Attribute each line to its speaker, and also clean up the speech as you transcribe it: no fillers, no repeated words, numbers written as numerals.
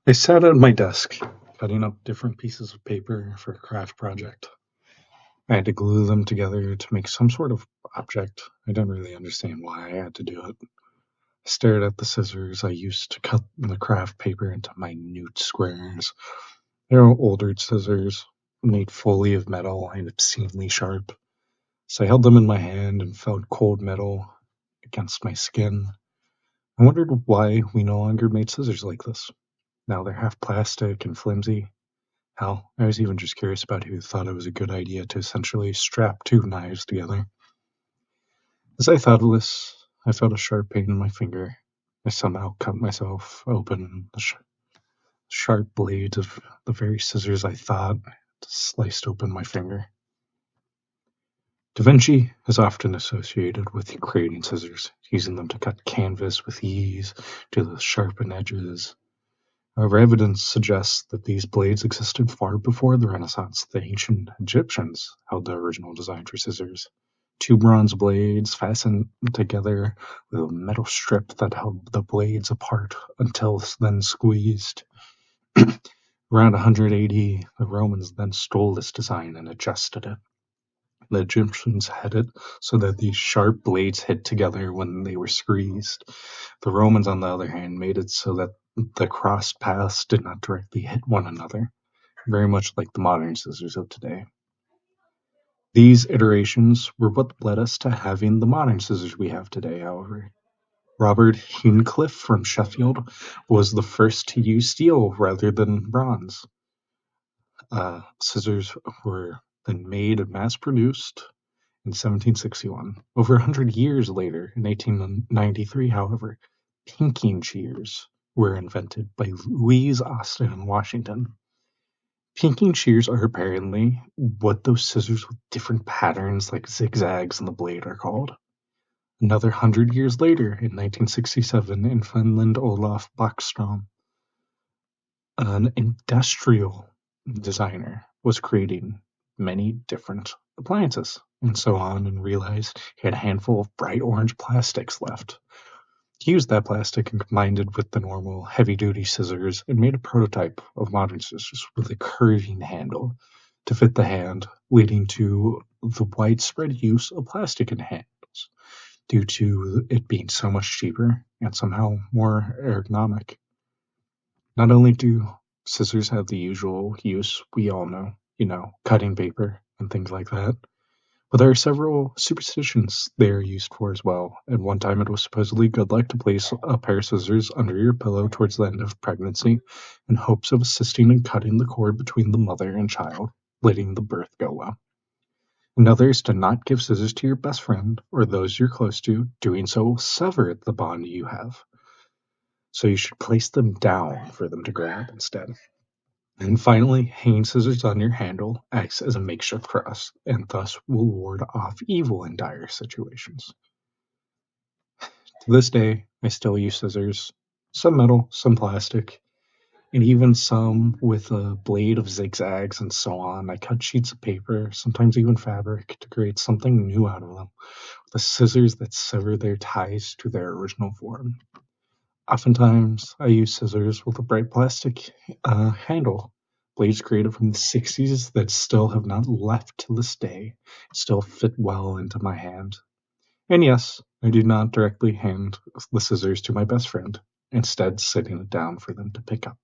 Speaker 1: I sat at my desk, cutting up different pieces of paper for a craft project. I had to glue them together to make some sort of object. I didn't really understand why I had to do it. I stared at the scissors I used to cut the craft paper into minute squares. They were older scissors, made fully of metal and obscenely sharp. So I held them in my hand and felt cold metal against my skin. I wondered why we no longer made scissors like this. Now they're half plastic and flimsy. Hell, I was even just curious about who thought it was a good idea to essentially strap two knives together. As I thought of this, I felt a sharp pain in my finger. I somehow cut myself open. The sharp blades of the very scissors I thought sliced open my finger. Da Vinci is often associated with creating scissors, using them to cut canvas with ease, to the sharpened edges. However, evidence suggests that these blades existed far before the Renaissance. The ancient Egyptians held the original design for scissors. Two bronze blades fastened together with a metal strip that held the blades apart until then squeezed. Around 180, the Romans then stole this design and adjusted it. The Egyptians had it so that these sharp blades hit together when they were squeezed. The Romans, on the other hand, made it so that the crossed paths did not directly hit one another, very much like the modern scissors of today. These iterations were what led us to having the modern scissors we have today, however. Robert Hincliffe from Sheffield was the first to use steel rather than bronze. Scissors were then made and mass produced in 1761. Over 100 years later, in 1893, however, pinking shears were invented by Louise Austin in Washington. Pinking shears are apparently what those scissors with different patterns like zigzags in the blade are called. Another 100 years later, in 1967, in Finland, Olaf Backstrom, an industrial designer, was creating many different appliances and so on, and realized he had a handful of bright orange plastics left. He used that plastic and combined it with the normal heavy-duty scissors and made a prototype of modern scissors with a curving handle to fit the hand, leading to the widespread use of plastic in handles due to it being so much cheaper and somehow more ergonomic. Not only do scissors have the usual use we all know, cutting paper and things like that, but there are several superstitions they are used for as well. At one time, it was supposedly good luck to place a pair of scissors under your pillow towards the end of pregnancy in hopes of assisting in cutting the cord between the mother and child, letting the birth go well. Another is to not give scissors to your best friend or those you're close to. Doing so will sever the bond you have. So you should place them down for them to grab instead. And finally, hanging scissors on your handle acts as a makeshift cross, and thus will ward off evil in dire situations. To this day, I still use scissors, some metal, some plastic, and even some with a blade of zigzags and so on. I cut sheets of paper, sometimes even fabric, to create something new out of them, the scissors that sever their ties to their original form. Oftentimes, I use scissors with a bright plastic handle. Blades created from the 60s that still have not left to this day, still fit well into my hand. And yes, I do not directly hand the scissors to my best friend, instead sitting it down for them to pick up.